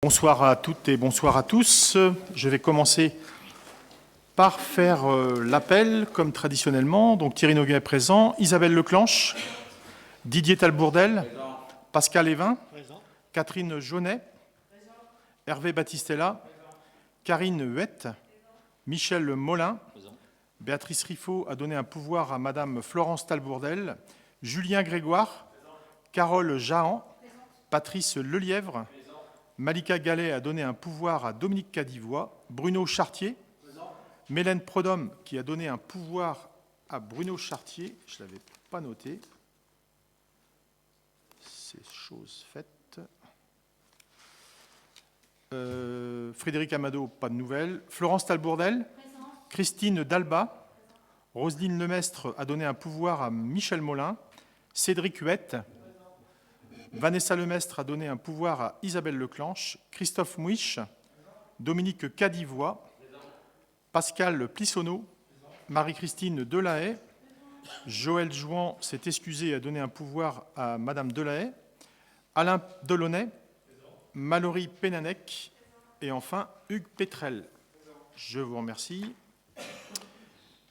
Bonsoir à toutes et bonsoir à tous. Je vais commencer par faire l'appel, comme traditionnellement. Donc Thierry Noguet est présent, Isabelle Leclanche, Didier Talbourdel, présent. Pascal Évin, présent. Catherine Jaunet, présent. Hervé Battistella, présent. Karine Huette, Michel Molin, présent. Béatrice Riffaut a donné un pouvoir à Madame Florence Talbourdel, Julien Grégoire, présent. Carole Jahan, présent. Patrice Lelièvre, Malika Gallet a donné un pouvoir à Dominique Cadivois, Bruno Chartier, présent. Mélène Prodhomme qui a donné un pouvoir à Bruno Chartier, je ne l'avais pas noté, c'est chose faite. Frédéric Amado, pas de nouvelles. Florence Talbourdel, présent. Christine Dalba, présent. Roselyne Lemestre a donné un pouvoir à Michel Molin, Cédric Huette, Vanessa Lemestre a donné un pouvoir à Isabelle Leclanche, Christophe Mouich, Dominique Cadivois, Pascal Plissonneau, Marie-Christine Delahaye, Joël Jouan s'est excusé et a donné un pouvoir à Madame Delahaye, Alain Delaunay, Mallory Pénanec et enfin Hugues Pétrel. Je vous remercie.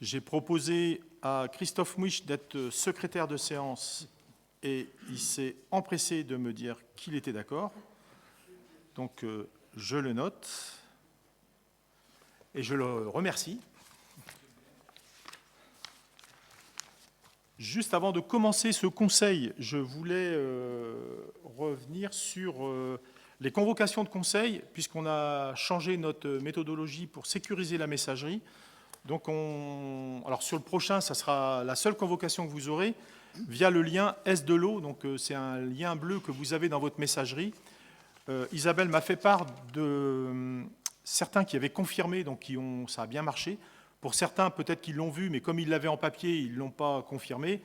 J'ai proposé à Christophe Mouich d'être secrétaire de séance et il s'est empressé de me dire qu'il était d'accord. Donc, je le note et je le remercie. Juste avant de commencer ce conseil, je voulais revenir sur les convocations de conseil, puisqu'on a changé notre méthodologie pour sécuriser la messagerie. Donc, alors sur le prochain, ça sera la seule convocation que vous aurez, via le lien S2LO, donc c'est un lien bleu que vous avez dans votre messagerie. Isabelle m'a fait part de certains qui avaient confirmé, donc ça a bien marché. Pour certains, peut-être qu'ils l'ont vu, mais comme ils l'avaient en papier, ils ne l'ont pas confirmé.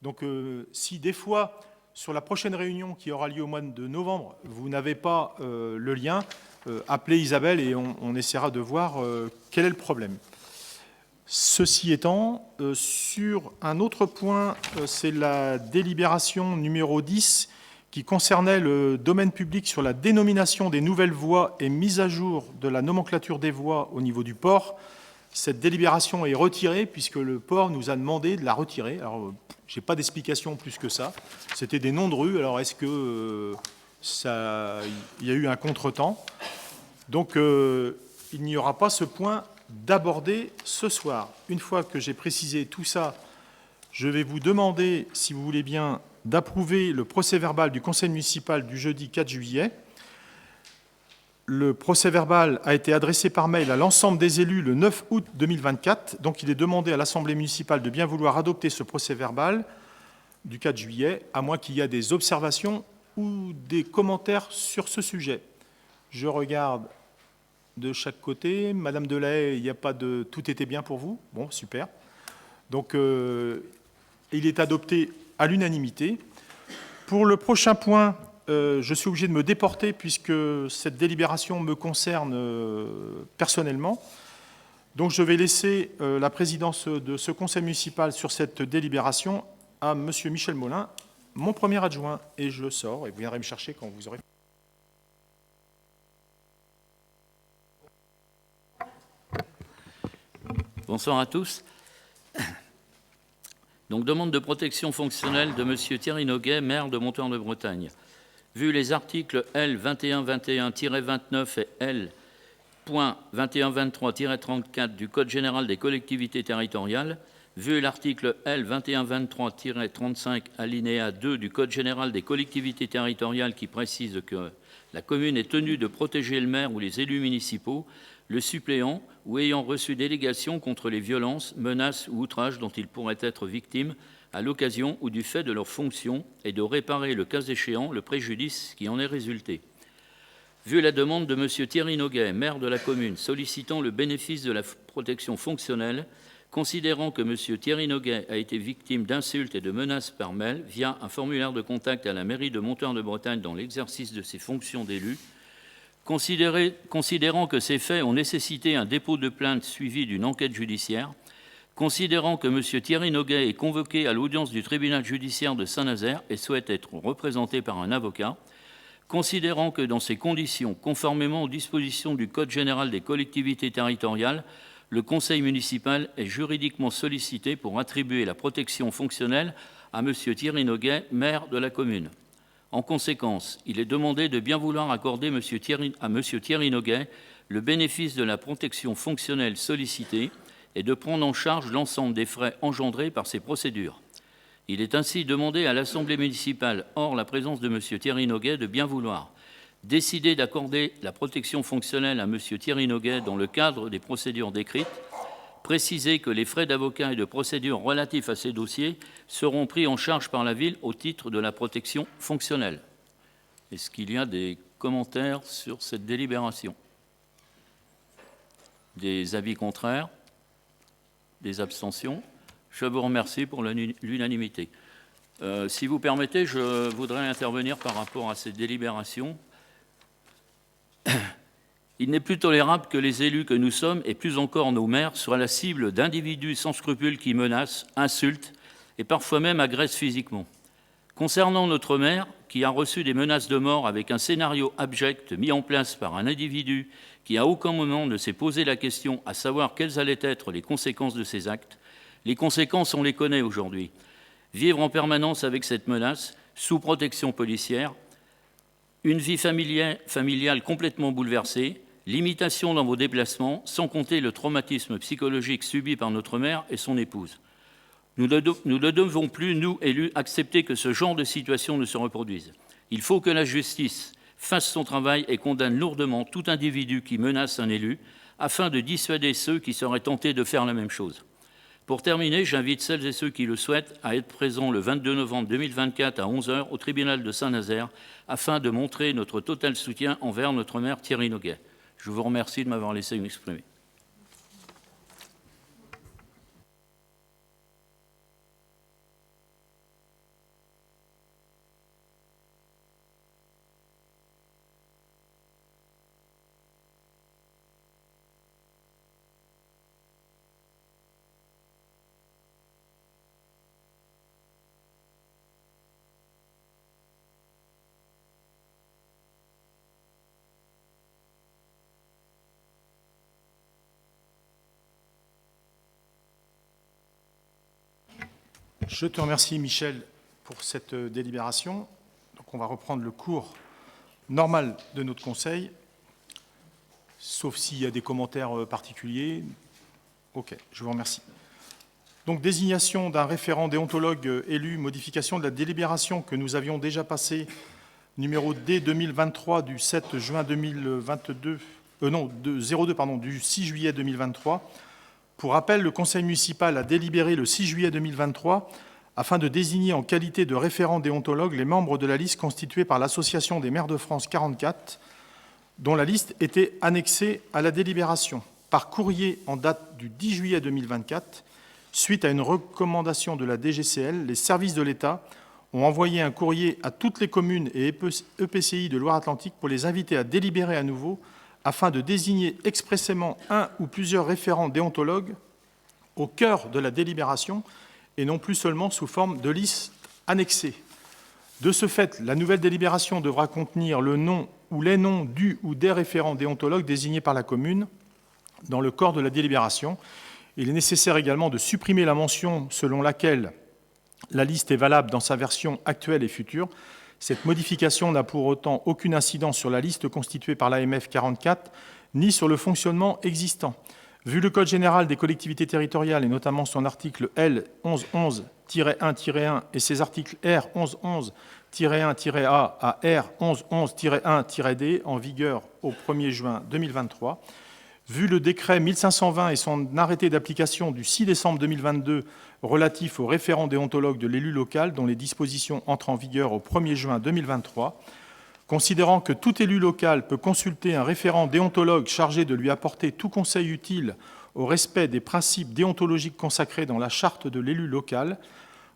Donc si des fois, sur la prochaine réunion qui aura lieu au mois de novembre, vous n'avez pas le lien, appelez Isabelle et on essaiera de voir quel est le problème. Ceci étant, sur un autre point, c'est la délibération numéro 10 qui concernait le domaine public sur la dénomination des nouvelles voies et mise à jour de la nomenclature des voies au niveau du port. Cette délibération est retirée puisque le port nous a demandé de la retirer. Alors, je n'ai pas d'explication plus que ça. C'était des noms de rues. Alors, est-ce que il y a eu un contretemps? Donc, il n'y aura pas ce point d'aborder ce soir. Une fois que j'ai précisé tout ça, je vais vous demander, si vous voulez bien, d'approuver le procès-verbal du conseil municipal du jeudi 4 juillet. Le procès-verbal a été adressé par mail à l'ensemble des élus le 9 août 2024. Donc, il est demandé à l'Assemblée municipale de bien vouloir adopter ce procès-verbal du 4 juillet, à moins qu'il y ait des observations ou des commentaires sur ce sujet. Je regarde de chaque côté. Madame Delahaye, il n'y a pas de... Tout était bien pour vous? Bon, super. Donc, il est adopté à l'unanimité. Pour le prochain point, je suis obligé de me déporter puisque cette délibération me concerne personnellement. Donc, je vais laisser la présidence de ce conseil municipal sur cette délibération à monsieur Michel Molin, mon premier adjoint. Et je sors et vous viendrez me chercher quand vous aurez... Bonsoir à tous. Donc, demande de protection fonctionnelle de M. Thierry Noguet, maire de Montoir-de-Bretagne. Vu les articles L. 2121-29 et L. .2123-34 du Code général des collectivités territoriales, vu l'article L. 2123-35 alinéa 2 du Code général des collectivités territoriales qui précise que la commune est tenue de protéger le maire ou les élus municipaux, le suppléant ou ayant reçu délégation contre les violences, menaces ou outrages dont ils pourraient être victimes à l'occasion ou du fait de leurs fonctions et de réparer, le cas échéant, le préjudice qui en est résulté. Vu la demande de M. Thierry Noguet, maire de la commune, sollicitant le bénéfice de la protection fonctionnelle, considérant que M. Thierry Noguet a été victime d'insultes et de menaces par mail via un formulaire de contact à la mairie de Montoir-de-Bretagne dans l'exercice de ses fonctions d'élu, considérant que ces faits ont nécessité un dépôt de plainte suivi d'une enquête judiciaire, considérant que M. Thierry Noguet est convoqué à l'audience du tribunal judiciaire de Saint-Nazaire et souhaite être représenté par un avocat, Considérant que dans ces conditions, conformément aux dispositions du Code général des collectivités territoriales, le conseil municipal est juridiquement sollicité pour attribuer la protection fonctionnelle à M. Thierry Noguet, maire de la commune. En conséquence, il est demandé de bien vouloir accorder à M. Thierry Noguet le bénéfice de la protection fonctionnelle sollicitée et de prendre en charge l'ensemble des frais engendrés par ces procédures. Il est ainsi demandé à l'Assemblée municipale, hors la présence de M. Thierry Noguet, de bien vouloir décider d'accorder la protection fonctionnelle à M. Thierry Noguet dans le cadre des procédures décrites, préciser que les frais d'avocat et de procédure relatifs à ces dossiers seront pris en charge par la ville au titre de la protection fonctionnelle. Est-ce qu'il y a des commentaires sur cette délibération? Des avis contraires? Des abstentions? Je vous remercie pour l'unanimité. Si vous permettez, je voudrais intervenir par rapport à cette délibération. Il n'est plus tolérable que les élus que nous sommes, et plus encore nos maires, soient la cible d'individus sans scrupules qui menacent, insultent et parfois même agressent physiquement. Concernant notre maire, qui a reçu des menaces de mort avec un scénario abject mis en place par un individu qui à aucun moment ne s'est posé la question à savoir quelles allaient être les conséquences de ses actes, les conséquences, on les connaît aujourd'hui. Vivre en permanence avec cette menace, sous protection policière, une vie familiale complètement bouleversée, limitation dans vos déplacements, sans compter le traumatisme psychologique subi par notre mère et son épouse. Nous ne devons plus, nous, élus, accepter que ce genre de situation ne se reproduise. Il faut que la justice fasse son travail et condamne lourdement tout individu qui menace un élu, afin de dissuader ceux qui seraient tentés de faire la même chose. Pour terminer, j'invite celles et ceux qui le souhaitent à être présents le 22 novembre 2024 à 11h au tribunal de Saint-Nazaire afin de montrer notre total soutien envers notre maire Thierry Noguet. Je vous remercie de m'avoir laissé m'exprimer. Je te remercie, Michel, pour cette délibération. Donc, on va reprendre le cours normal de notre conseil, sauf s'il y a des commentaires particuliers. OK, je vous remercie. Donc, désignation d'un référent déontologue élu, modification de la délibération que nous avions déjà passée, numéro D 2023 du 7 juin 2022, du 6 juillet 2023. Pour rappel, le Conseil municipal a délibéré le 6 juillet 2023 afin de désigner en qualité de référent déontologue les membres de la liste constituée par l'Association des maires de France 44, dont la liste était annexée à la délibération. Par courrier en date du 10 juillet 2024, suite à une recommandation de la DGCL, les services de l'État ont envoyé un courrier à toutes les communes et EPCI de Loire-Atlantique pour les inviter à délibérer à nouveau afin de désigner expressément un ou plusieurs référents déontologues au cœur de la délibération et non plus seulement sous forme de liste annexée. De ce fait, la nouvelle délibération devra contenir le nom ou les noms du ou des référents déontologues désignés par la commune dans le corps de la délibération. Il est nécessaire également de supprimer la mention selon laquelle la liste est valable dans sa version actuelle et future. Cette modification n'a pour autant aucune incidence sur la liste constituée par l'AMF 44, ni sur le fonctionnement existant. Vu le Code général des collectivités territoriales, et notamment son article L 1111-1-1 et ses articles R 1111-1-A à R 1111-1-D, en vigueur au 1er juin 2023, vu le décret 1520 et son arrêté d'application du 6 décembre 2022 relatif au référent déontologue de l'élu local dont les dispositions entrent en vigueur au 1er juin 2023, considérant que tout élu local peut consulter un référent déontologue chargé de lui apporter tout conseil utile au respect des principes déontologiques consacrés dans la charte de l'élu local,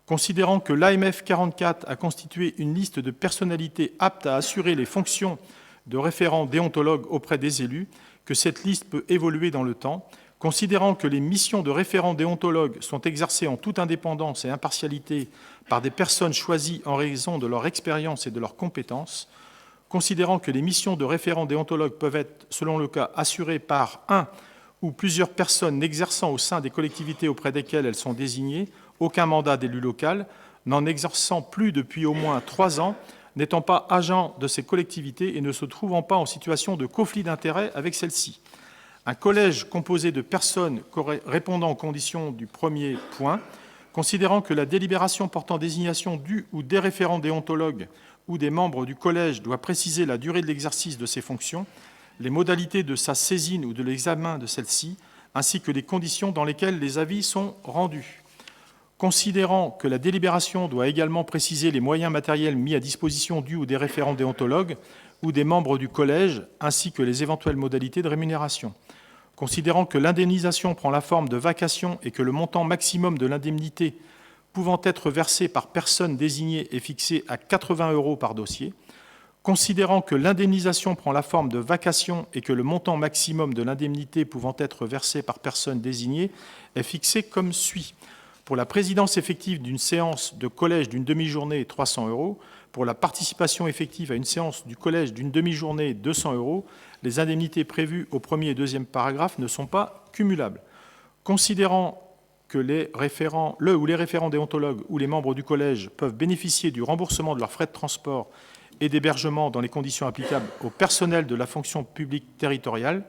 considérant que l'AMF 44 a constitué une liste de personnalités aptes à assurer les fonctions de référent déontologue auprès des élus, que cette liste peut évoluer dans le temps, considérant que les missions de référent déontologue sont exercées en toute indépendance et impartialité par des personnes choisies en raison de leur expérience et de leurs compétences, considérant que les missions de référent déontologue peuvent être, selon le cas, assurées par un ou plusieurs personnes n'exerçant au sein des collectivités auprès desquelles elles sont désignées aucun mandat d'élu local, n'en exerçant plus depuis au moins 3 ans, n'étant pas agent de ces collectivités et ne se trouvant pas en situation de conflit d'intérêts avec celles-ci. Un collège composé de personnes répondant aux conditions du premier point, considérant que la délibération portant désignation du ou des référents déontologues ou des membres du collège doit préciser la durée de l'exercice de ses fonctions, les modalités de sa saisine ou de l'examen de celle-ci, ainsi que les conditions dans lesquelles les avis sont rendus. Considérant que la délibération doit également préciser les moyens matériels mis à disposition du ou des référents déontologues ou des membres du collège, ainsi que les éventuelles modalités de rémunération. Considérant que l'indemnisation prend la forme de vacation et que le montant maximum de l'indemnité pouvant être versé par personne désignée est fixé à 80 € par dossier. Considérant que l'indemnisation prend la forme de vacation et que le montant maximum de l'indemnité pouvant être versé par personne désignée est fixé comme suit. Pour la présidence effective d'une séance de collège d'une demi-journée, 300 €. Pour la participation effective à une séance du collège d'une demi-journée, 200 €. Les indemnités prévues au premier et deuxième paragraphe ne sont pas cumulables. Considérant que le ou les référents déontologues ou les membres du collège peuvent bénéficier du remboursement de leurs frais de transport et d'hébergement dans les conditions applicables au personnel de la fonction publique territoriale,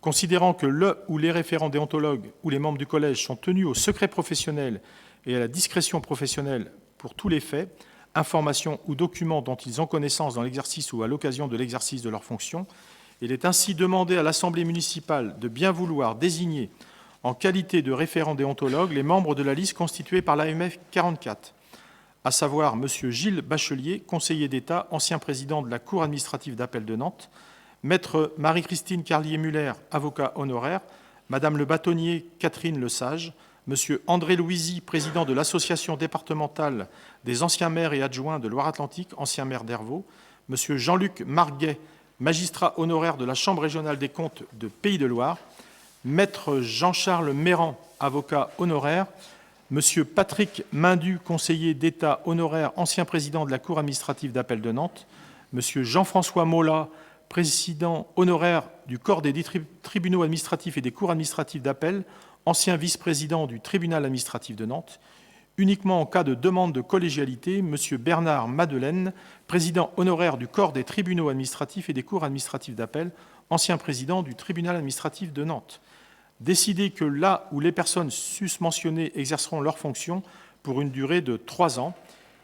considérant que le ou les référents déontologues ou les membres du collège sont tenus au secret professionnel et à la discrétion professionnelle pour tous les faits, informations ou documents dont ils ont connaissance dans l'exercice ou à l'occasion de l'exercice de leurs fonctions, il est ainsi demandé à l'Assemblée municipale de bien vouloir désigner en qualité de référent déontologue les membres de la liste constituée par l'AMF 44, à savoir M. Gilles Bachelier, conseiller d'État, ancien président de la Cour administrative d'appel de Nantes, Maître Marie-Christine Carlier-Muller, avocat honoraire, Madame le bâtonnier Catherine Lesage, M. André Louisy, président de l'Association départementale des anciens maires et adjoints de Loire-Atlantique, ancien maire d'Hervaux, M. Jean-Luc Marguet, magistrat honoraire de la Chambre régionale des comptes de Pays de Loire, Maître Jean-Charles Méran, avocat honoraire, M. Patrick Maindu, conseiller d'État honoraire, ancien président de la Cour administrative d'appel de Nantes, M. Jean-François Mola, président honoraire du corps des tribunaux administratifs et des cours administratives d'appel, ancien vice-président du tribunal administratif de Nantes, uniquement en cas de demande de collégialité, M. Bernard Madeleine, président honoraire du corps des tribunaux administratifs et des cours administratifs d'appel, ancien président du tribunal administratif de Nantes. Décider que là où les personnes susmentionnées exerceront leurs fonctions pour une durée de 3 ans,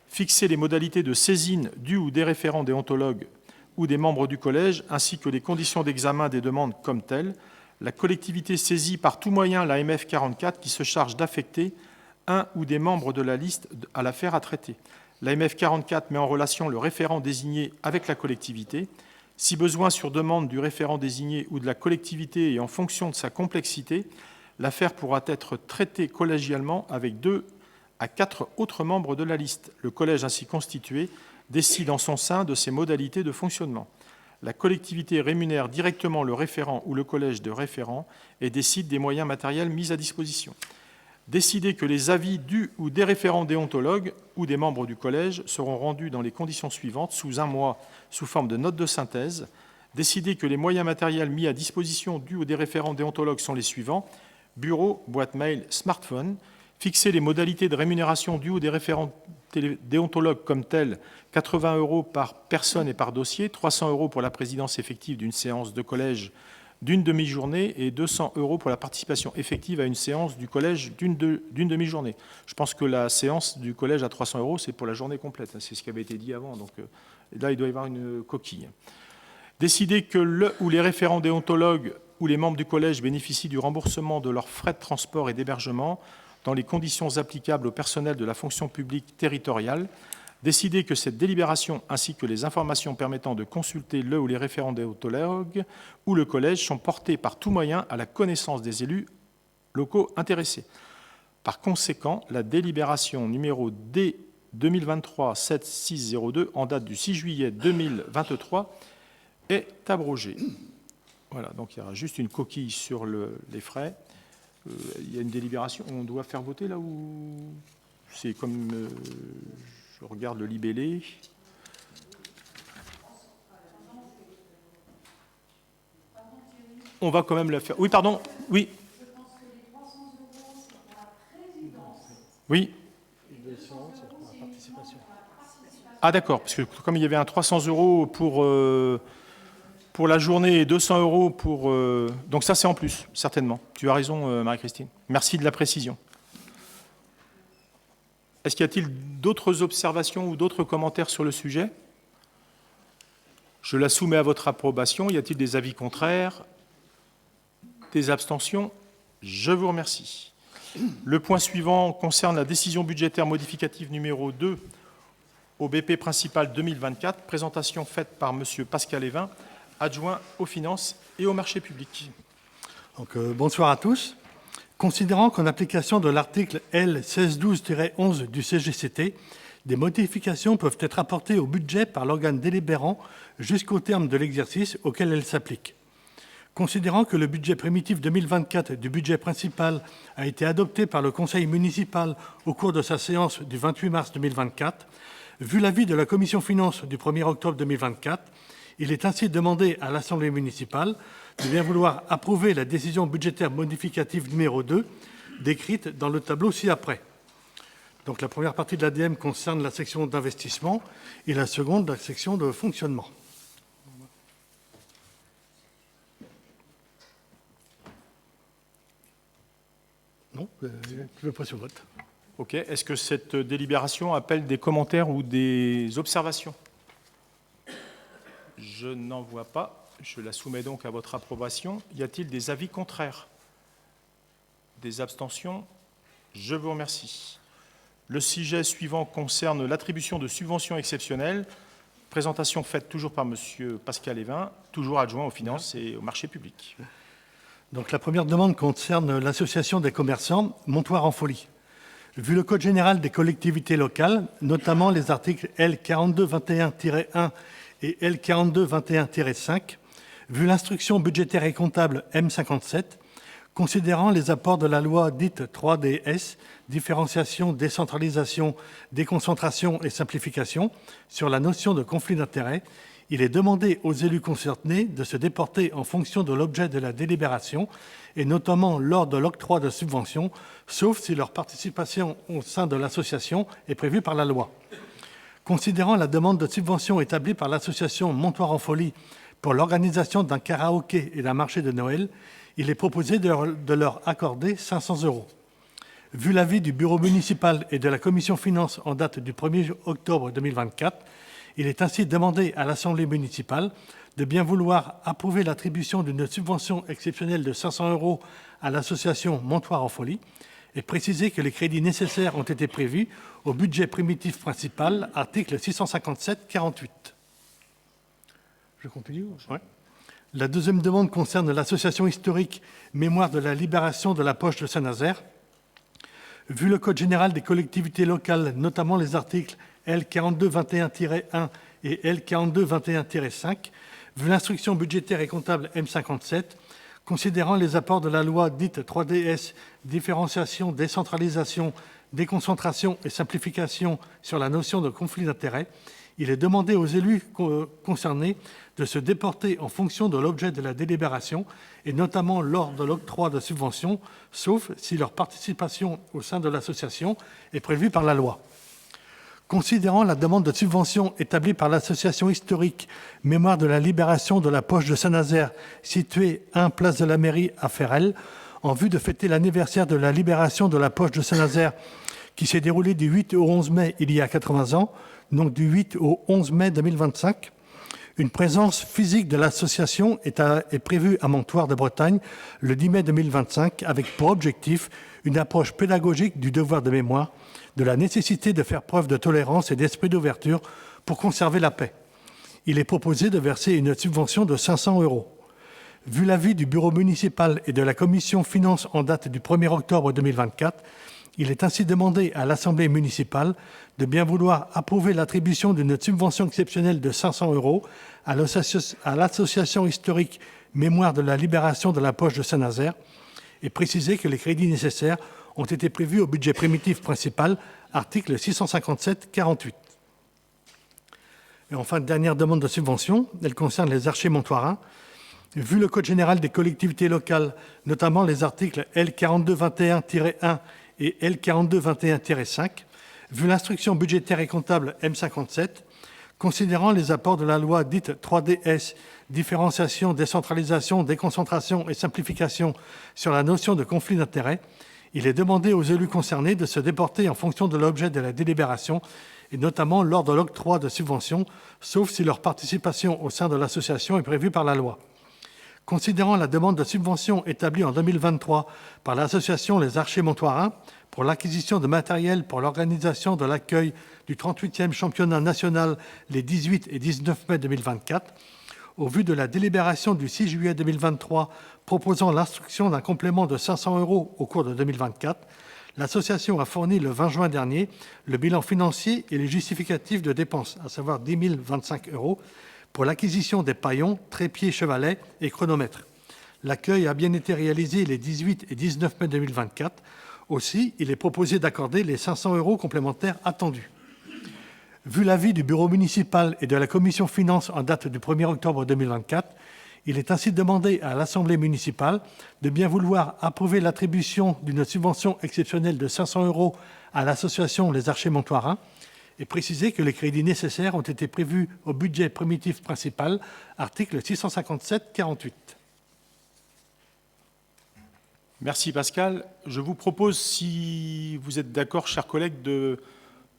fixer les modalités de saisine du ou des référents déontologues ou des membres du collège, ainsi que les conditions d'examen des demandes comme telles, la collectivité saisit par tout moyen l'AMF 44 qui se charge d'affecter un ou des membres de la liste à l'affaire à traiter. L'AMF 44 met en relation le référent désigné avec la collectivité. Si besoin sur demande du référent désigné ou de la collectivité et en fonction de sa complexité, l'affaire pourra être traitée collégialement avec 2 à 4 autres membres de la liste. Le collège ainsi constitué décide en son sein de ses modalités de fonctionnement. La collectivité rémunère directement le référent ou le collège de référents et décide des moyens matériels mis à disposition. Décider que les avis du ou des référents déontologues ou des membres du collège seront rendus dans les conditions suivantes, sous 1 mois, sous forme de note de synthèse. Décider que les moyens matériels mis à disposition du ou des référents déontologues sont les suivants: bureau, boîte mail, smartphone. Fixer les modalités de rémunération du ou des référents déontologues comme tels: 80 € par personne et par dossier, 300 € pour la présidence effective d'une séance de collège d'une demi-journée et 200 € pour la participation effective à une séance du collège d'une demi-journée. Je pense que la séance du collège à 300 €, c'est pour la journée complète. C'est ce qui avait été dit avant. Donc là, il doit y avoir une coquille. Décider que le ou les référents déontologues ou les membres du collège bénéficient du remboursement de leurs frais de transport et d'hébergement dans les conditions applicables au personnel de la fonction publique territoriale. Décider que cette délibération ainsi que les informations permettant de consulter le ou les référents déontologues ou le collège sont portées par tout moyen à la connaissance des élus locaux intéressés. Par conséquent, la délibération numéro D 2023-7602 en date du 6 juillet 2023 est abrogée. Voilà, donc il y aura juste une coquille sur les frais. Il y a une délibération. On doit faire voter là ou c'est comme... je regarde le libellé. On va quand même la faire. Oui, pardon. Oui. Oui. Ah d'accord, parce que comme il y avait un 300 € pour la journée et 200 € pour... donc ça, c'est en plus, certainement. Tu as raison, Marie-Christine. Merci de la précision. Est-ce qu'il y a-t-il d'autres observations ou d'autres commentaires sur le sujet? Je la soumets à votre approbation. Y a-t-il des avis contraires? Des abstentions? Je vous remercie. Le point suivant concerne la décision budgétaire modificative numéro 2 au BP principal 2024, présentation faite par M. Pascal Évin, adjoint aux finances et aux marchés publics. Donc, bonsoir à tous. Considérant qu'en application de l'article L 1612-11 du CGCT, des modifications peuvent être apportées au budget par l'organe délibérant jusqu'au terme de l'exercice auquel elles s'appliquent. Considérant que le budget primitif 2024 du budget principal a été adopté par le Conseil municipal au cours de sa séance du 28 mars 2024, vu l'avis de la Commission finances du 1er octobre 2024, il est ainsi demandé à l'Assemblée municipale de bien vouloir approuver la décision budgétaire modificative numéro 2, décrite dans le tableau ci-après. Donc la première partie de l'ADM concerne la section d'investissement et la seconde la section de fonctionnement. Non, je veux passer au vote. OK. Est-ce que cette délibération appelle des commentaires ou des observations? Je n'en vois pas. Je la soumets donc à votre approbation. Y a-t-il des avis contraires? Des abstentions? Je vous remercie. Le sujet suivant concerne l'attribution de subventions exceptionnelles. Présentation faite toujours par M. Pascal Évin, toujours adjoint aux finances et aux marchés publics. Donc la première demande concerne l'association des commerçants Montoire en Folie. Vu le Code général des collectivités locales, notamment les articles L 4221-1 et L 4221-5, vu l'instruction budgétaire et comptable M57, considérant les apports de la loi dite 3DS, différenciation, décentralisation, déconcentration et simplification, sur la notion de conflit d'intérêts, il est demandé aux élus concernés de se déporter en fonction de l'objet de la délibération, et notamment lors de l'octroi de subventions, sauf si leur participation au sein de l'association est prévue par la loi. Considérant la demande de subvention établie par l'association Montoire en Folie pour l'organisation d'un karaoké et d'un marché de Noël, il est proposé de leur accorder 500 €. Vu l'avis du bureau municipal et de la commission finances en date du 1er octobre 2024, il est ainsi demandé à l'Assemblée municipale de bien vouloir approuver l'attribution d'une subvention exceptionnelle de 500 € à l'association Montoire en Folie et préciser que les crédits nécessaires ont été prévus au budget primitif principal, article 657-48. Je continue? Ouais. La deuxième demande concerne l'association historique Mémoire de la libération de la poche de Saint-Nazaire. Vu le Code général des collectivités locales, notamment les articles L 4221-1 et L 4221-5, vu l'instruction budgétaire et comptable M57, considérant les apports de la loi dite 3DS, différenciation, décentralisation, déconcentration et simplification sur la notion de conflit d'intérêts, il est demandé aux élus concernés de se déporter en fonction de l'objet de la délibération et notamment lors de l'octroi de subventions, sauf si leur participation au sein de l'association est prévue par la loi. Considérant la demande de subvention établie par l'association historique Mémoire de la libération de la poche de Saint-Nazaire, située 1 place de la mairie à Ferrel, en vue de fêter l'anniversaire de la libération de la poche de Saint-Nazaire qui s'est déroulée du 8 au 11 mai il y a 80 ans, donc du 8 au 11 mai 2025. Une présence physique de l'association est prévue à Montoire de Bretagne le 10 mai 2025 avec pour objectif une approche pédagogique du devoir de mémoire, de la nécessité de faire preuve de tolérance et d'esprit d'ouverture pour conserver la paix. Il est proposé de verser une subvention de 500 €. Vu l'avis du bureau municipal et de la commission finances en date du 1er octobre 2024, il est ainsi demandé à l'Assemblée municipale de bien vouloir approuver l'attribution d'une subvention exceptionnelle de 500 € à l'association historique Mémoire de la libération de la poche de Saint-Nazaire et préciser que les crédits nécessaires ont été prévus au budget primitif principal, article 657-48. Et enfin, dernière demande de subvention, elle concerne les archers montoirins. Vu le Code général des collectivités locales, notamment les articles L4221-1 et L4221-5, vu l'instruction budgétaire et comptable M57, considérant les apports de la loi dite 3DS, différenciation, décentralisation, déconcentration et simplification sur la notion de conflit d'intérêts, il est demandé aux élus concernés de se déporter en fonction de l'objet de la délibération, et notamment lors de l'octroi de subventions, sauf si leur participation au sein de l'association est prévue par la loi. Considérant la demande de subvention établie en 2023 par l'association Les Archers Montoirins pour l'acquisition de matériel pour l'organisation de l'accueil du 38e championnat national les 18 et 19 mai 2024, au vu de la délibération du 6 juillet 2023 proposant l'instruction d'un complément de 500 € au cours de 2024, l'association a fourni le 20 juin dernier le bilan financier et les justificatifs de dépenses, à savoir 10 025 €, pour l'acquisition des paillons, trépieds, chevalets et chronomètres. L'accueil a bien été réalisé les 18 et 19 mai 2024. Aussi, il est proposé d'accorder les 500 € complémentaires attendus. Vu l'avis du bureau municipal et de la commission finances en date du 1er octobre 2024, il est ainsi demandé à l'Assemblée municipale de bien vouloir approuver l'attribution d'une subvention exceptionnelle de 500 € à l'association Les Archers Montoirins et préciser que les crédits nécessaires ont été prévus au budget primitif principal, article 657-48. Merci Pascal. Je vous propose, si vous êtes d'accord, chers collègues, de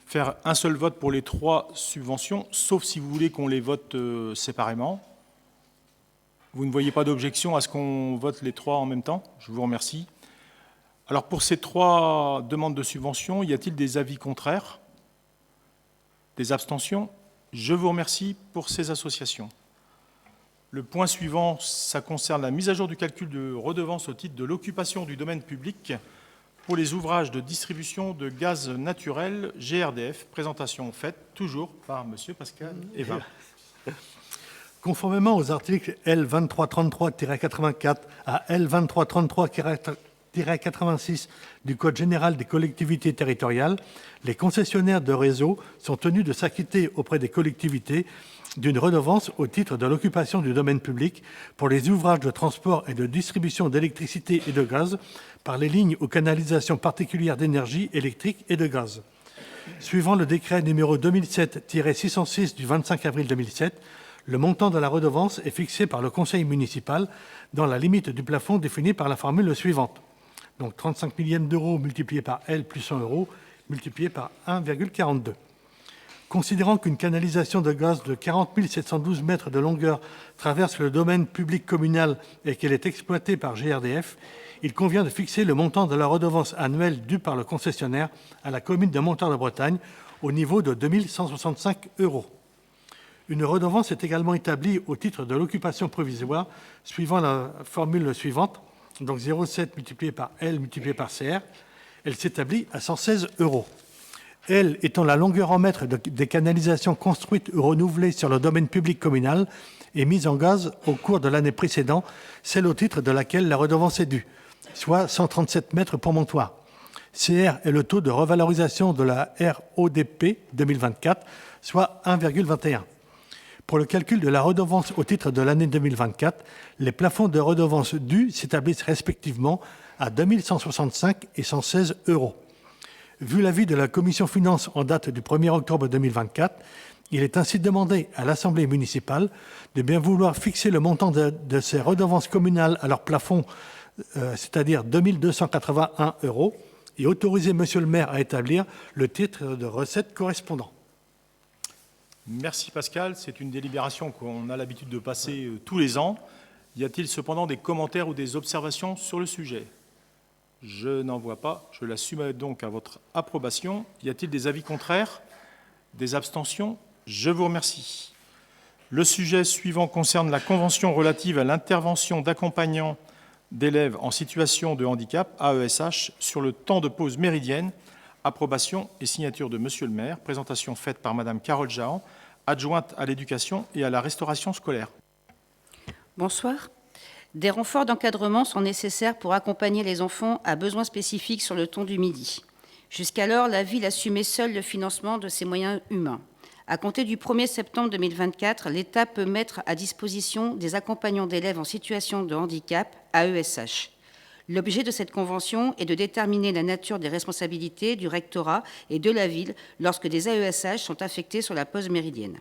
faire un seul vote pour les 3 subventions, sauf si vous voulez qu'on les vote séparément. Vous ne voyez pas d'objection à ce qu'on vote les 3 en même temps? Je vous remercie. Alors pour ces 3 demandes de subvention, y a-t-il des avis contraires? Des abstentions? Je vous remercie pour ces associations. Le point suivant, ça concerne la mise à jour du calcul de redevance au titre de l'occupation du domaine public pour les ouvrages de distribution de gaz naturel GRDF. Présentation faite toujours par M. Pascal Évin. Conformément aux articles L2333-84 à L2333-86 du Code général des collectivités territoriales, les concessionnaires de réseau sont tenus de s'acquitter auprès des collectivités d'une redevance au titre de l'occupation du domaine public pour les ouvrages de transport et de distribution d'électricité et de gaz par les lignes aux canalisations particulières d'énergie électrique et de gaz. Suivant le décret numéro 2007-606 du 25 avril 2007, le montant de la redevance est fixé par le conseil municipal dans la limite du plafond définie par la formule suivante. Donc 35 millièmes d'euros multipliés par L plus 100 € multiplié par 1,42. Considérant qu'une canalisation de gaz de 40 712 mètres de longueur traverse le domaine public communal et qu'elle est exploitée par GRDF, il convient de fixer le montant de la redevance annuelle due par le concessionnaire à la commune de Montoir-de-Bretagne au niveau de 2 165 €. Une redevance est également établie au titre de l'occupation provisoire suivant la formule suivante, donc 0,7 multiplié par L multiplié par CR, elle s'établit à 116 €. L étant la longueur en mètres des canalisations construites ou renouvelées sur le domaine public communal et mises en gaz au cours de l'année précédente, celle au titre de laquelle la redevance est due, soit 137 mètres pour Montoir. CR est le taux de revalorisation de la RODP 2024, soit 1,21. Pour le calcul de la redevance au titre de l'année 2024, les plafonds de redevance dus s'établissent respectivement à 2 165 et 116 €. Vu l'avis de la commission finances en date du 1er octobre 2024, il est ainsi demandé à l'Assemblée municipale de bien vouloir fixer le montant de ces redevances communales à leur plafond, c'est-à-dire 2 281 €, et autoriser Monsieur le maire à établir le titre de recette correspondant. Merci Pascal. C'est une délibération qu'on a l'habitude de passer tous les ans. Y a-t-il cependant des commentaires ou des observations sur le sujet? Je n'en vois pas. Je la soumets donc à votre approbation. Y a-t-il des avis contraires? Des abstentions? Je vous remercie. Le sujet suivant concerne la convention relative à l'intervention d'accompagnants d'élèves en situation de handicap, AESH, sur le temps de pause méridienne. Approbation et signature de Monsieur le maire. Présentation faite par Madame Carole Jahan, adjointe à l'éducation et à la restauration scolaire. Bonsoir. Des renforts d'encadrement sont nécessaires pour accompagner les enfants à besoins spécifiques sur le temps du midi. Jusqu'alors, la ville assumait seule le financement de ses moyens humains. À compter du 1er septembre 2024, l'État peut mettre à disposition des accompagnants d'élèves en situation de handicap, AESH. L'objet de cette convention est de déterminer la nature des responsabilités du rectorat et de la ville lorsque des AESH sont affectés sur la pause méridienne.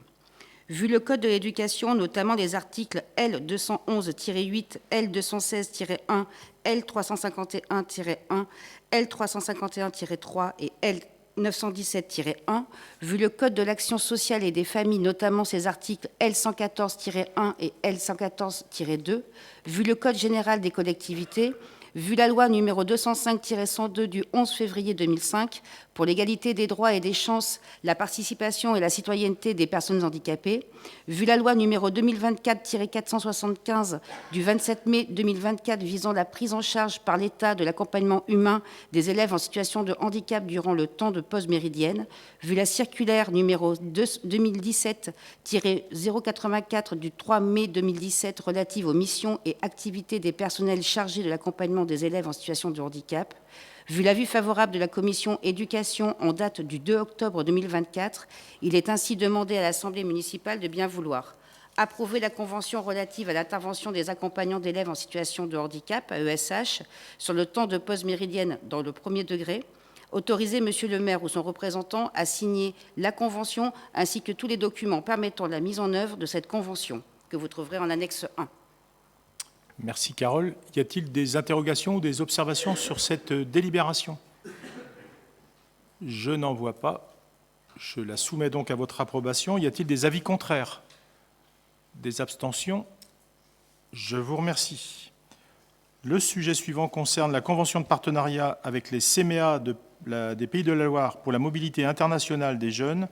Vu le Code de l'éducation, notamment les articles L211-8, L216-1, L351-1, L351-3 et L917-1, vu le Code de l'action sociale et des familles, notamment ses articles L114-1 et L114-2, vu le Code général des collectivités, vu la loi numéro 205-102 du 11 février 2005 pour l'égalité des droits et des chances, la participation et la citoyenneté des personnes handicapées, vu la loi numéro 2024-475 du 27 mai 2024 visant la prise en charge par l'État de l'accompagnement humain des élèves en situation de handicap durant le temps de pause méridienne, vu la circulaire numéro 2017-084 du 3 mai 2017 relative aux missions et activités des personnels chargés de l'accompagnement des élèves en situation de handicap, vu l'avis favorable de la commission éducation en date du 2 octobre 2024, il est ainsi demandé à l'Assemblée municipale de bien vouloir approuver la convention relative à l'intervention des accompagnants d'élèves en situation de handicap, AESH, sur le temps de pause méridienne dans le premier degré, autoriser Monsieur le maire ou son représentant à signer la convention ainsi que tous les documents permettant la mise en œuvre de cette convention, que vous trouverez en annexe 1. Merci Carole. Y a-t-il des interrogations ou des observations sur cette délibération? Je n'en vois pas. Je la soumets donc à votre approbation. Y a-t-il des avis contraires? Des abstentions? Je vous remercie. Le sujet suivant concerne la convention de partenariat avec les CMEA des Pays de la Loire pour la mobilité internationale des jeunes.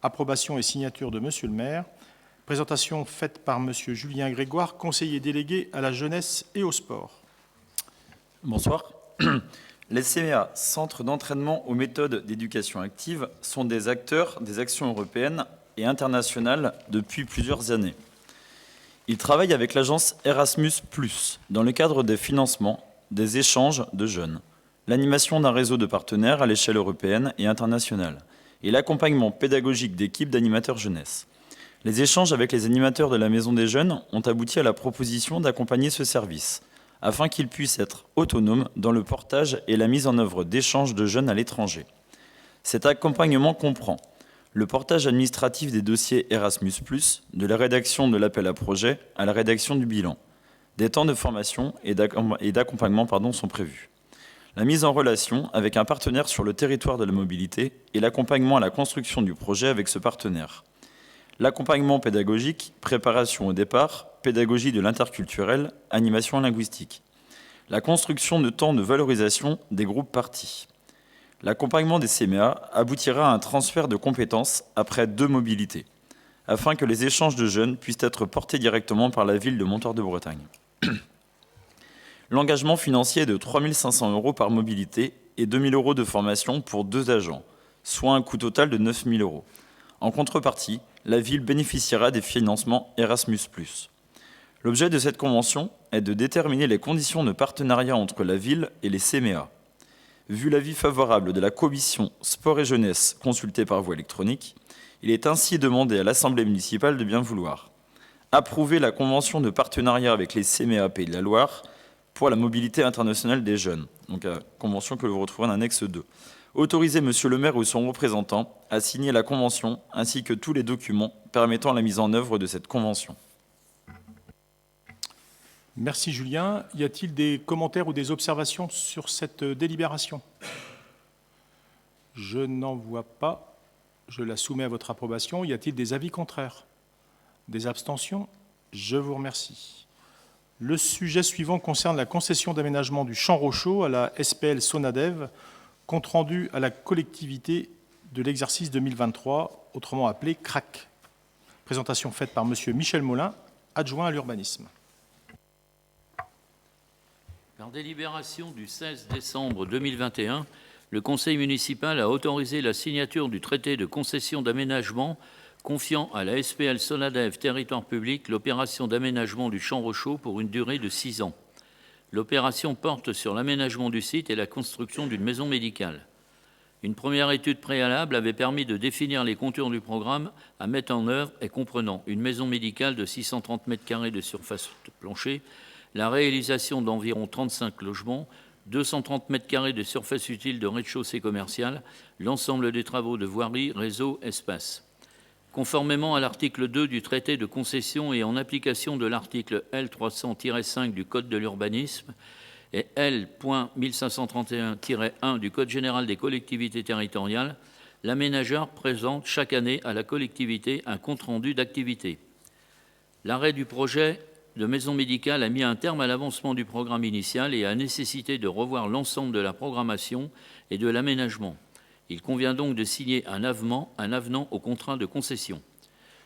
Approbation et signature de Monsieur le maire. Présentation faite par Monsieur Julien Grégoire, conseiller délégué à la jeunesse et au sport. Bonsoir. Les CMEA, Centres d'entraînement aux méthodes d'éducation active, sont des acteurs des actions européennes et internationales depuis plusieurs années. Ils travaillent avec l'agence Erasmus+, dans le cadre des financements, des échanges de jeunes, l'animation d'un réseau de partenaires à l'échelle européenne et internationale, et l'accompagnement pédagogique d'équipes d'animateurs jeunesse. Les échanges avec les animateurs de la Maison des Jeunes ont abouti à la proposition d'accompagner ce service, afin qu'il puisse être autonome dans le portage et la mise en œuvre d'échanges de jeunes à l'étranger. Cet accompagnement comprend le portage administratif des dossiers Erasmus+, de la rédaction de l'appel à projet à la rédaction du bilan. Des temps de formation et d'accompagnement sont prévus. La mise en relation avec un partenaire sur le territoire de la mobilité et l'accompagnement à la construction du projet avec ce partenaire. L'accompagnement pédagogique, préparation au départ, pédagogie de l'interculturel, animation linguistique. La construction de temps de valorisation des groupes parties. L'accompagnement des CMEA aboutira à un transfert de compétences après 2 mobilités, afin que les échanges de jeunes puissent être portés directement par la ville de Montoir-de-Bretagne. L'engagement financier est de 3 500 € par mobilité et 2 000 € de formation pour 2 agents, soit un coût total de 9 000 €. En contrepartie, la ville bénéficiera des financements Erasmus+. L'objet de cette convention est de déterminer les conditions de partenariat entre la ville et les CMEA. Vu l'avis favorable de la commission Sport et Jeunesse consultée par voie électronique, il est ainsi demandé à l'Assemblée municipale de bien vouloir approuver la convention de partenariat avec les CMEA Pays de la Loire pour la mobilité internationale des jeunes, donc la convention que vous retrouvez en annexe 2. Autoriser Monsieur le maire ou son représentant à signer la convention ainsi que tous les documents permettant la mise en œuvre de cette convention. Merci Julien. Y a-t-il des commentaires ou des observations sur cette délibération? Je n'en vois pas. Je la soumets à votre approbation. Y a-t-il des avis contraires? Des abstentions? Je vous remercie. Le sujet suivant concerne la concession d'aménagement du Champ Rochaud à la SPL Sonadev, compte rendu à la collectivité de l'exercice 2023, autrement appelé CRAC. Présentation faite par Monsieur Michel Molin, adjoint à l'urbanisme. Par délibération du 16 décembre 2021, le Conseil municipal a autorisé la signature du traité de concession d'aménagement confiant à la SPL Sonadev Territoire Public l'opération d'aménagement du Champ Rochaud pour une durée de 6 ans. L'opération porte sur l'aménagement du site et la construction d'une maison médicale. Une première étude préalable avait permis de définir les contours du programme à mettre en œuvre et comprenant une maison médicale de 630 m² de surface de plancher, la réalisation d'environ 35 logements, 230 m² de surface utile de rez-de-chaussée commercial, l'ensemble des travaux de voirie, réseau, espace. Conformément à l'article 2 du traité de concession et en application de l'article L300-5 du Code de l'urbanisme et L.1531-1 du Code général des collectivités territoriales, l'aménageur présente chaque année à la collectivité un compte-rendu d'activité. L'arrêt du projet de maison médicale a mis un terme à l'avancement du programme initial et a nécessité de revoir l'ensemble de la programmation et de l'aménagement. Il convient donc de signer un avenant au contrat de concession.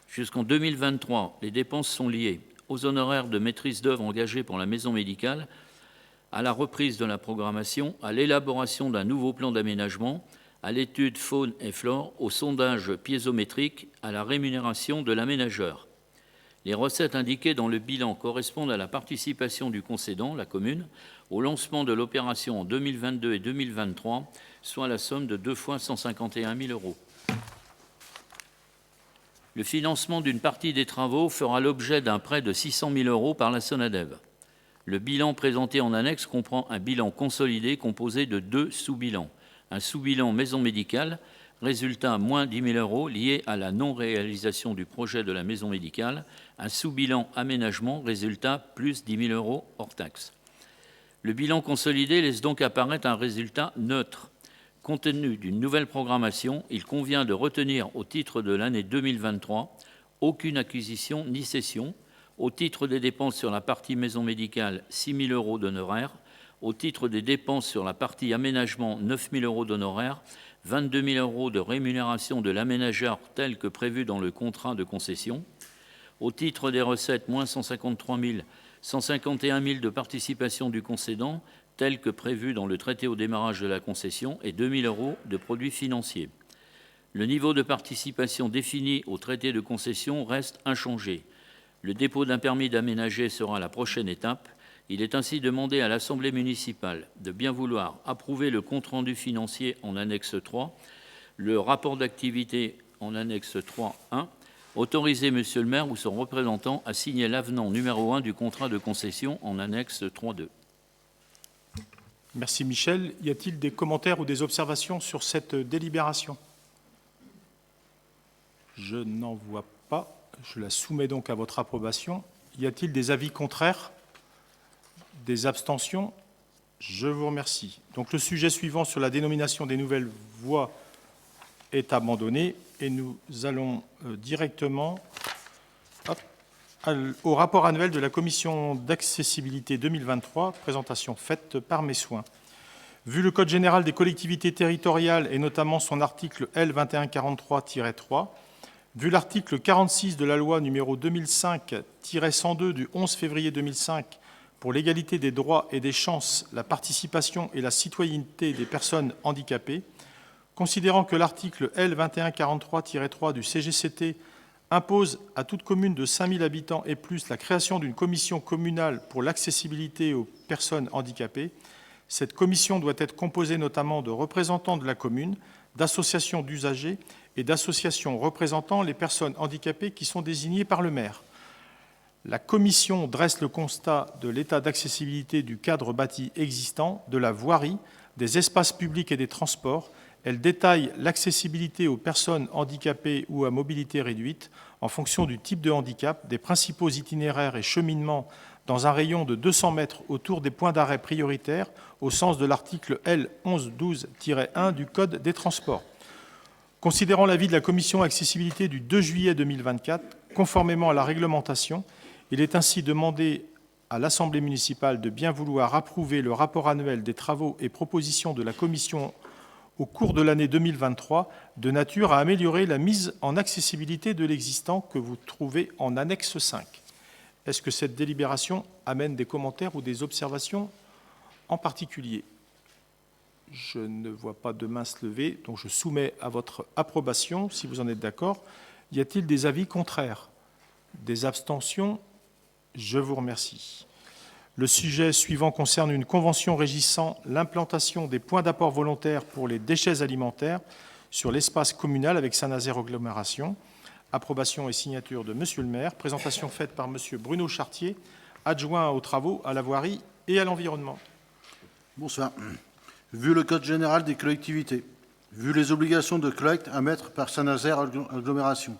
Jusqu'en 2023, les dépenses sont liées aux honoraires de maîtrise d'œuvre engagés pour la maison médicale, à la reprise de la programmation, à l'élaboration d'un nouveau plan d'aménagement, à l'étude faune et flore, au sondage piézométrique, à la rémunération de l'aménageur. Les recettes indiquées dans le bilan correspondent à la participation du concédant, la commune, au lancement de l'opération en 2022 et 2023, soit la somme de 2 fois 151 000 €. Le financement d'une partie des travaux fera l'objet d'un prêt de 600 000 € par la Sonadev. Le bilan présenté en annexe comprend un bilan consolidé composé de 2 sous-bilans. Un sous-bilan maison médicale, résultat moins 10 000 € lié à la non-réalisation du projet de la maison médicale. Un sous-bilan aménagement, résultat plus 10 000 € hors taxe. Le bilan consolidé laisse donc apparaître un résultat neutre. Compte tenu d'une nouvelle programmation, il convient de retenir au titre de l'année 2023 aucune acquisition ni cession. Au titre des dépenses sur la partie maison médicale, 6 000 € d'honoraires. Au titre des dépenses sur la partie aménagement, 9 000 € d'honoraires. 22 000 € de rémunération de l'aménageur tel que prévu dans le contrat de concession. Au titre des recettes, moins 153 000, 151 000 de participation du concédant tel que prévu dans le traité au démarrage de la concession et 2 000 € de produits financiers. Le niveau de participation défini au traité de concession reste inchangé. Le dépôt d'un permis d'aménager sera la prochaine étape. Il est ainsi demandé à l'Assemblée municipale de bien vouloir approuver le compte-rendu financier en annexe 3, le rapport d'activité en annexe 3.1, autoriser Monsieur le maire ou son représentant à signer l'avenant numéro 1 du contrat de concession en annexe 3.2. Merci Michel. Y a-t-il des commentaires ou des observations sur cette délibération? Je n'en vois pas. Je la soumets donc à votre approbation. Y a-t-il des avis contraires? Des abstentions? Je vous remercie. Donc le sujet suivant sur la dénomination des nouvelles voies est abandonné et nous allons directement au rapport annuel de la Commission d'accessibilité 2023, présentation faite par mes soins. Vu le Code général des collectivités territoriales et notamment son article L2143-3, vu l'article 46 de la loi numéro 2005-102 du 11 février 2005 pour l'égalité des droits et des chances, la participation et la citoyenneté des personnes handicapées, considérant que l'article L2143-3 du CGCT impose à toute commune de 5 000 habitants et plus la création d'une commission communale pour l'accessibilité aux personnes handicapées, cette commission doit être composée notamment de représentants de la commune, d'associations d'usagers et d'associations représentant les personnes handicapées qui sont désignées par le maire. La commission dresse le constat de l'état d'accessibilité du cadre bâti existant, de la voirie, des espaces publics et des transports. Elle détaille l'accessibilité aux personnes handicapées ou à mobilité réduite en fonction du type de handicap, des principaux itinéraires et cheminements dans un rayon de 200 mètres autour des points d'arrêt prioritaires au sens de l'article L1112-1 du Code des transports. Considérant l'avis de la Commission accessibilité du 2 juillet 2024, conformément à la réglementation, il est ainsi demandé à l'Assemblée municipale de bien vouloir approuver le rapport annuel des travaux et propositions de la Commission au cours de l'année 2023, de nature à améliorer la mise en accessibilité de l'existant que vous trouvez en annexe 5. Est-ce que cette délibération amène des commentaires ou des observations en particulier? Je ne vois pas de main se lever, donc je soumets à votre approbation, si vous en êtes d'accord. Y a-t-il des avis contraires? Des abstentions? Je vous remercie. Le sujet suivant concerne une convention régissant l'implantation des points d'apport volontaires pour les déchets alimentaires sur l'espace communal avec Saint-Nazaire Agglomération. Approbation et signature de Monsieur le maire. Présentation faite par Monsieur Bruno Chartier, adjoint aux travaux, à la voirie et à l'environnement. Bonsoir. Vu le Code général des collectivités, vu les obligations de collecte à mettre par Saint-Nazaire Agglomération,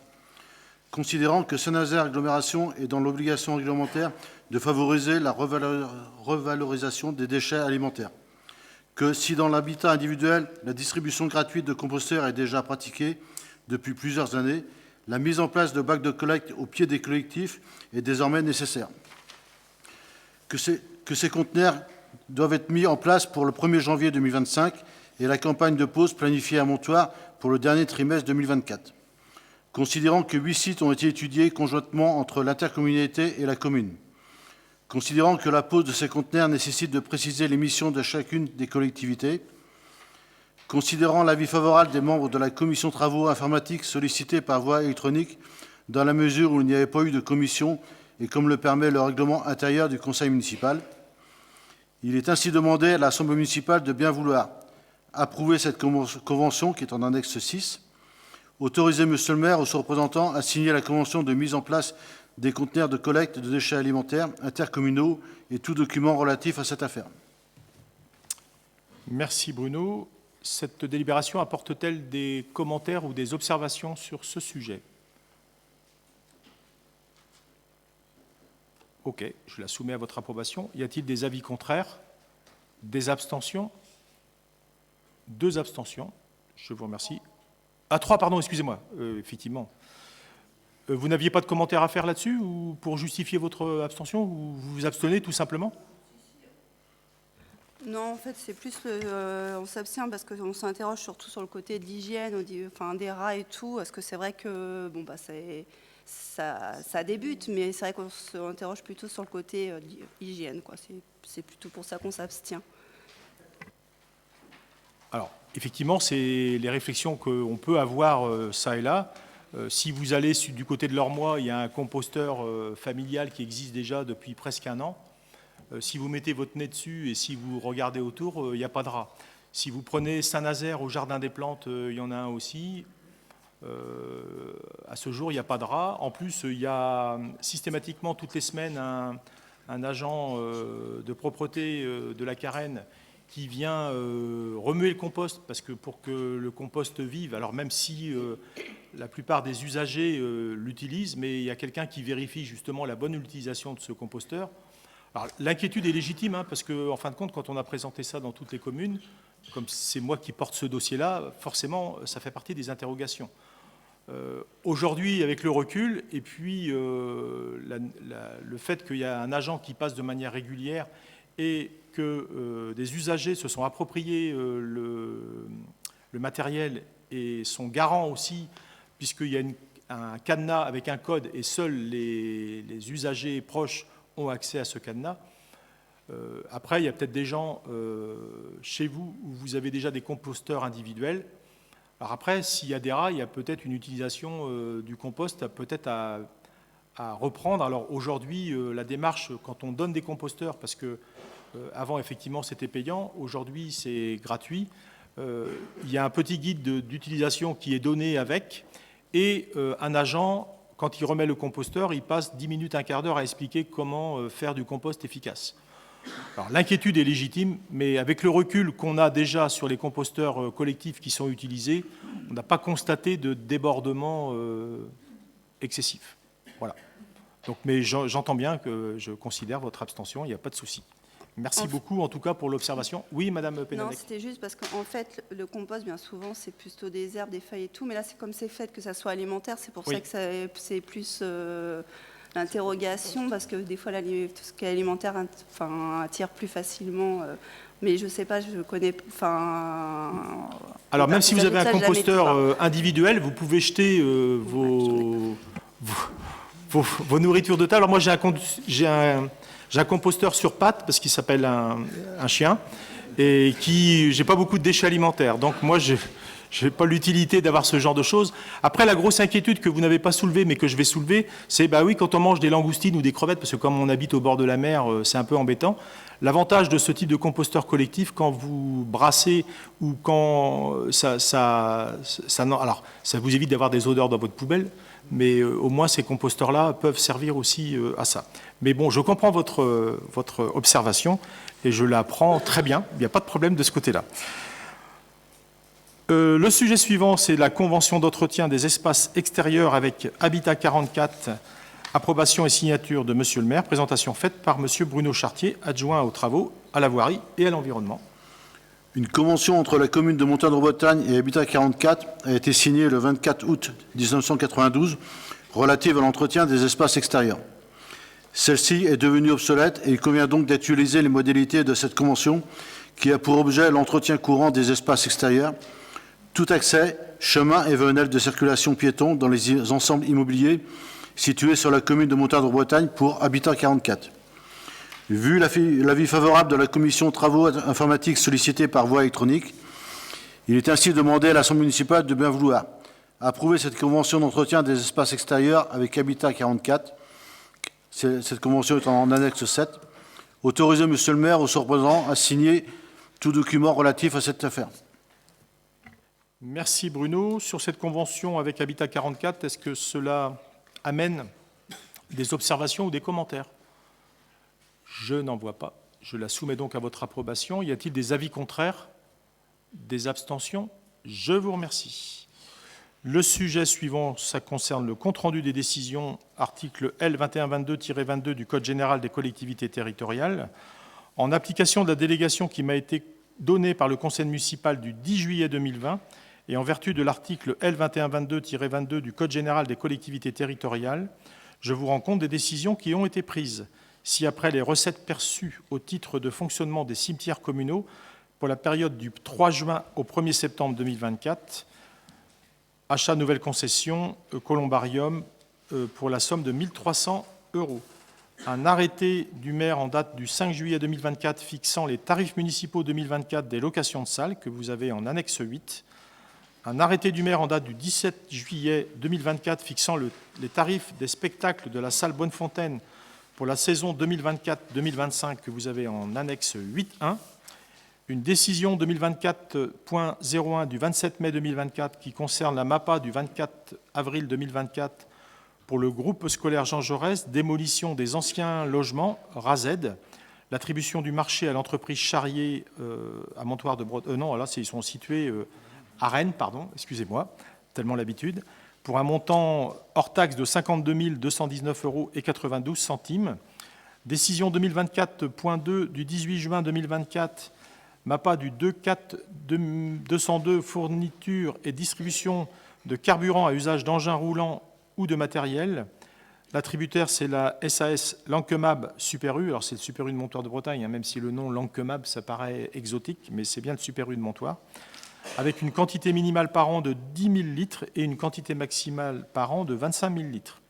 considérant que Saint-Nazaire Agglomération est dans l'obligation réglementaire de favoriser la revalorisation des déchets alimentaires, que si dans l'habitat individuel, la distribution gratuite de composteurs est déjà pratiquée depuis plusieurs années, la mise en place de bacs de collecte au pied des collectifs est désormais nécessaire, que ces conteneurs doivent être mis en place pour le 1er janvier 2025 et la campagne de pause planifiée à Montoire pour le dernier trimestre 2024. Considérant que 8 sites ont été étudiés conjointement entre l'intercommunalité et la commune. Considérant que la pose de ces conteneurs nécessite de préciser les missions de chacune des collectivités. Considérant l'avis favorable des membres de la commission travaux informatiques sollicités par voie électronique dans la mesure où il n'y avait pas eu de commission et comme le permet le règlement intérieur du conseil municipal. Il est ainsi demandé à l'Assemblée municipale de bien vouloir approuver cette convention qui est en annexe 6, autoriser Monsieur le maire ou son représentant à signer la convention de mise en place des conteneurs de collecte de déchets alimentaires intercommunaux et tout document relatif à cette affaire. Merci Bruno. Cette délibération apporte-t-elle des commentaires ou des observations sur ce sujet? Ok, je la soumets à votre approbation. Y a-t-il des avis contraires? Des abstentions? 2 abstentions. Je vous remercie. Ah, 3, pardon, excusez-moi. Effectivement. Vous n'aviez pas de commentaires à faire là-dessus ou pour justifier votre abstention ou vous vous abstenez tout simplement? Non, en fait, c'est plus on s'abstient parce qu'on s'interroge surtout sur le côté de l'hygiène, enfin, des rats et tout. Parce que c'est vrai que bon, bah, ça débute, mais c'est vrai qu'on s'interroge plutôt sur le côté hygiène, quoi. C'est plutôt pour ça qu'on s'abstient. Alors, effectivement, c'est les réflexions qu'on peut avoir ça et là. Si vous allez du côté de l'Ormois, il y a un composteur familial qui existe déjà depuis presque 1 an. Si vous mettez votre nez dessus et si vous regardez autour, il n'y a pas de rats. Si vous prenez Saint-Nazaire au Jardin des Plantes, il y en a un aussi. À ce jour, il n'y a pas de rats. En plus, il y a systématiquement toutes les semaines un agent de propreté de la Carène qui vient remuer le compost, parce que pour que le compost vive, alors même si la plupart des usagers l'utilisent, mais il y a quelqu'un qui vérifie justement la bonne utilisation de ce composteur. Alors, l'inquiétude est légitime, hein, parce qu'en fin de compte, quand on a présenté ça dans toutes les communes, comme c'est moi qui porte ce dossier-là, forcément, ça fait partie des interrogations. Aujourd'hui, avec le recul, et puis le fait qu'il y a un agent qui passe de manière régulière et que des usagers se sont appropriés le matériel et sont garants aussi, puisqu'il y a un cadenas avec un code et seuls les usagers proches ont accès à ce cadenas. Après, il y a peut-être des gens chez vous où vous avez déjà des composteurs individuels. Alors après, s'il y a des rats, il y a peut-être une utilisation du compost peut-être à reprendre. Alors aujourd'hui, la démarche, quand on donne des composteurs, parce que avant, effectivement, c'était payant, aujourd'hui, c'est gratuit, il y a un petit guide d'utilisation qui est donné avec, et un agent, quand il remet le composteur, il passe 10 minutes, un quart d'heure à expliquer comment faire du compost efficace. Alors, l'inquiétude est légitime, mais avec le recul qu'on a déjà sur les composteurs collectifs qui sont utilisés, on n'a pas constaté de débordement excessif. Voilà. Donc, mais j'entends bien que je considère votre abstention, il n'y a pas de souci. Merci beaucoup, en tout cas, pour l'observation. Oui, Madame Pénadec. Non, c'était juste parce qu'en fait, le compost, bien souvent, c'est plutôt des herbes, des feuilles et tout, mais là, c'est comme c'est fait que ça soit alimentaire, c'est pour ça que c'est plus l'interrogation, parce que des fois, tout ce qui est alimentaire attire plus facilement. Mais je ne sais pas, je connais... Alors, même si vous avez un composteur individuel, vous pouvez jeter vos nourritures de table. Alors, moi, j'ai un composteur sur pattes, parce qu'il s'appelle un chien, et j'ai pas beaucoup de déchets alimentaires. Donc moi, je n'ai pas l'utilité d'avoir ce genre de choses. Après, la grosse inquiétude que vous n'avez pas soulevée, mais que je vais soulever, c'est, bah oui, quand on mange des langoustines ou des crevettes, parce que comme on habite au bord de la mer, c'est un peu embêtant. L'avantage de ce type de composteur collectif, quand vous brassez ou quand ça vous évite d'avoir des odeurs dans votre poubelle, mais au moins ces composteurs-là peuvent servir aussi à ça. Mais bon, je comprends votre observation et je la prends très bien, il n'y a pas de problème de ce côté-là. Le sujet suivant, c'est la convention d'entretien des espaces extérieurs avec Habitat 44, approbation et signature de Monsieur le maire, présentation faite par Monsieur Bruno Chartier, adjoint aux travaux, à la voirie et à l'environnement. Une convention entre la commune de Montagne-de-Bretagne et Habitat 44 a été signée le 24 août 1992 relative à l'entretien des espaces extérieurs. Celle-ci est devenue obsolète et il convient donc d'actualiser les modalités de cette convention qui a pour objet l'entretien courant des espaces extérieurs, tout accès, chemin et venelle de circulation piéton dans les ensembles immobiliers situés sur la commune de Montagne-de-Bretagne pour Habitat 44. Vu l'avis favorable de la commission travaux informatiques sollicitée par voie électronique, il est ainsi demandé à l'Assemblée municipale de bien vouloir approuver cette convention d'entretien des espaces extérieurs avec Habitat 44. Cette convention est en annexe 7. Autoriser Monsieur le maire ou son représentant à signer tout document relatif à cette affaire. Merci Bruno. Sur cette convention avec Habitat 44, est-ce que cela amène des observations ou des commentaires? Je n'en vois pas. Je la soumets donc à votre approbation. Y a-t-il des avis contraires? Des abstentions? Je vous remercie. Le sujet suivant, ça concerne le compte-rendu des décisions, article L. 2122-22 du Code général des collectivités territoriales. En application de la délégation qui m'a été donnée par le conseil municipal du 10 juillet 2020 et en vertu de l'article L. 2122-22 du Code général des collectivités territoriales, je vous rends compte des décisions qui ont été prises. Si après les recettes perçues au titre de fonctionnement des cimetières communaux pour la période du 3 juin au 1er septembre 2024, achat nouvelle concession, columbarium, pour la somme de 1 300 €. Un arrêté du maire en date du 5 juillet 2024 fixant les tarifs municipaux 2024 des locations de salles que vous avez en annexe 8. Un arrêté du maire en date du 17 juillet 2024 fixant les tarifs des spectacles de la salle Bonnefontaine pour la saison 2024-2025 que vous avez en annexe 8.1, une décision 2024.01 du 27 mai 2024 qui concerne la MAPA du 24 avril 2024 pour le groupe scolaire Jean Jaurès, démolition des anciens logements, RAZED, l'attribution du marché à l'entreprise Charrier à Montoire de Bretagne, non, là ils sont situés à Rennes, pardon, excusez-moi, tellement l'habitude, pour un montant hors taxe de 52 219,92 €. Décision 2024.2 du 18 juin 2024, MAPA du 242 fourniture et distribution de carburant à usage d'engins roulants ou de matériel. L'attributaire, c'est la SAS Lankemab Super U. Alors, c'est le Super U de Montoire de Bretagne, hein, même si le nom Lankemab, ça paraît exotique, mais c'est bien le Super U de Montoire. Avec une quantité minimale par an de 10 000 litres et une quantité maximale par an de 25 000 litres.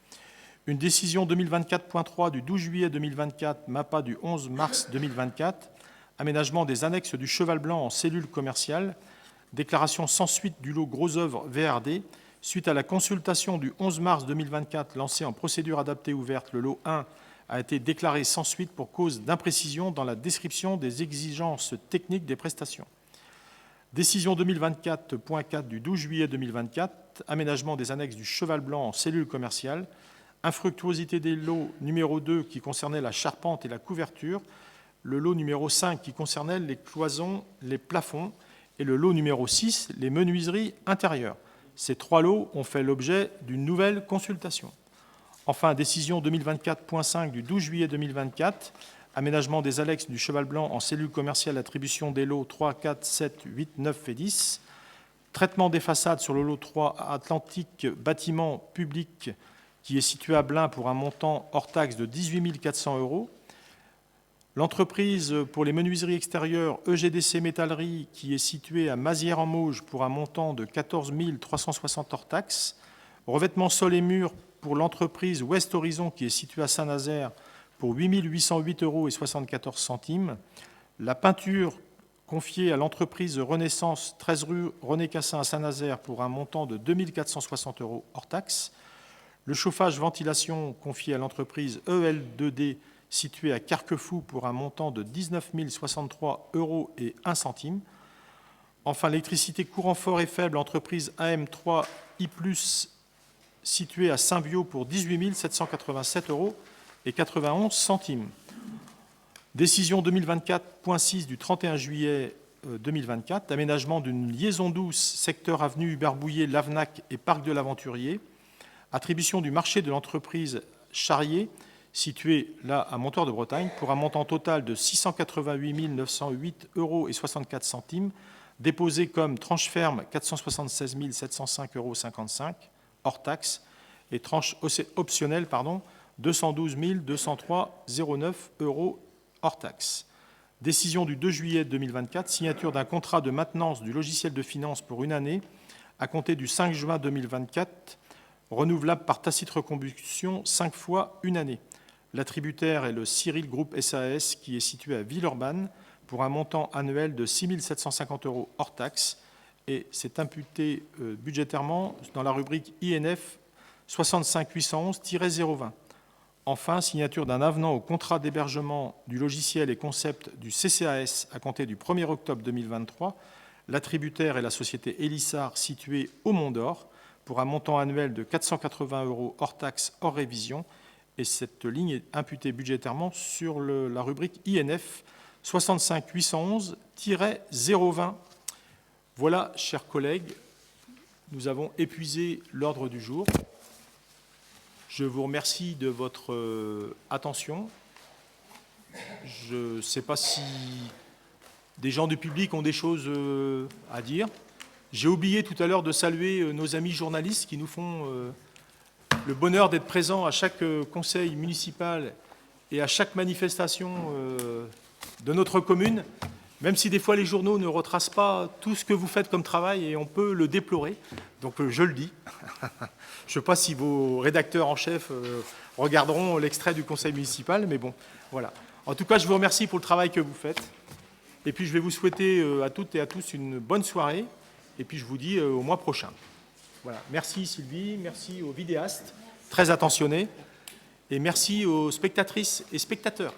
Une décision 2024.3 du 12 juillet 2024, MAPA du 11 mars 2024, aménagement des annexes du Cheval Blanc en cellule commerciale, déclaration sans suite du lot Gros œuvres VRD, suite à la consultation du 11 mars 2024 lancée en procédure adaptée ouverte, le lot 1 a été déclaré sans suite pour cause d'imprécision dans la description des exigences techniques des prestations. Décision 2024.4 du 12 juillet 2024, aménagement des annexes du Cheval Blanc en cellule commerciale, infructuosité des lots numéro 2 qui concernait la charpente et la couverture, le lot numéro 5 qui concernait les cloisons, les plafonds, et le lot numéro 6, les menuiseries intérieures. Ces 3 lots ont fait l'objet d'une nouvelle consultation. Enfin, décision 2024.5 du 12 juillet 2024, aménagement des annexes du Cheval Blanc en cellule commerciale, attribution des lots 3, 4, 7, 8, 9 et 10, traitement des façades sur le lot 3 Atlantique bâtiment public qui est situé à Blain pour un montant hors taxe de 18 400 €. L'entreprise pour les menuiseries extérieures EGDC Métallerie qui est située à Mazières-en-Mauges pour un montant de 14 360 hors taxe. Revêtement sol et murs pour l'entreprise West Horizon qui est située à Saint-Nazaire pour 8 808,74 €. La peinture confié à l'entreprise Renaissance, 13 rue René Cassin à Saint-Nazaire, pour un montant de 2 460 € hors taxe. Le chauffage-ventilation confié à l'entreprise EL2D, située à Carquefou, pour un montant de 19 063 € et 1 centime. Enfin, l'électricité courant fort et faible, entreprise AM3I+, située à Saint-Bio, pour 18 787 € et 91 centimes. Décision 2024.6 du 31 juillet 2024, d'aménagement d'une liaison douce, secteur avenue Hubert-Bouillet, Lavnac et Parc de l'Aventurier. Attribution du marché de l'entreprise Charrier, située là à Montoire de Bretagne, pour un montant total de 688 908 € et 64 centimes, déposé comme tranche ferme 476 705 € 55, hors taxe, et tranche optionnelle, 212 203 09 € hors taxe. Décision du 2 juillet 2024, signature d'un contrat de maintenance du logiciel de finance pour une année, à compter du 5 juin 2024, renouvelable par tacite recombustion 5 fois une année. L'attributaire est le Cyril Group SAS, qui est situé à Villeurbanne, pour un montant annuel de 6 750 € hors taxe, et c'est imputé budgétairement dans la rubrique INF 65 811-020. Enfin, signature d'un avenant au contrat d'hébergement du logiciel et concept du CCAS à compter du 1er octobre 2023. L'attributaire est la société Elissard, située au Mont d'Or, pour un montant annuel de 480 € hors taxe, hors révision. Et cette ligne est imputée budgétairement sur la rubrique INF 65 811-020. Voilà, chers collègues, nous avons épuisé l'ordre du jour. Je vous remercie de votre attention. Je ne sais pas si des gens du public ont des choses à dire. J'ai oublié tout à l'heure de saluer nos amis journalistes qui nous font le bonheur d'être présents à chaque conseil municipal et à chaque manifestation de notre commune, même si des fois les journaux ne retracent pas tout ce que vous faites comme travail et on peut le déplorer. Donc je le dis. Je ne sais pas si vos rédacteurs en chef regarderont l'extrait du conseil municipal, mais bon, voilà. En tout cas, je vous remercie pour le travail que vous faites. Et puis je vais vous souhaiter à toutes et à tous une bonne soirée. Et puis je vous dis au mois prochain. Voilà. Merci Sylvie, merci aux vidéastes, très attentionnés. Et merci aux spectatrices et spectateurs.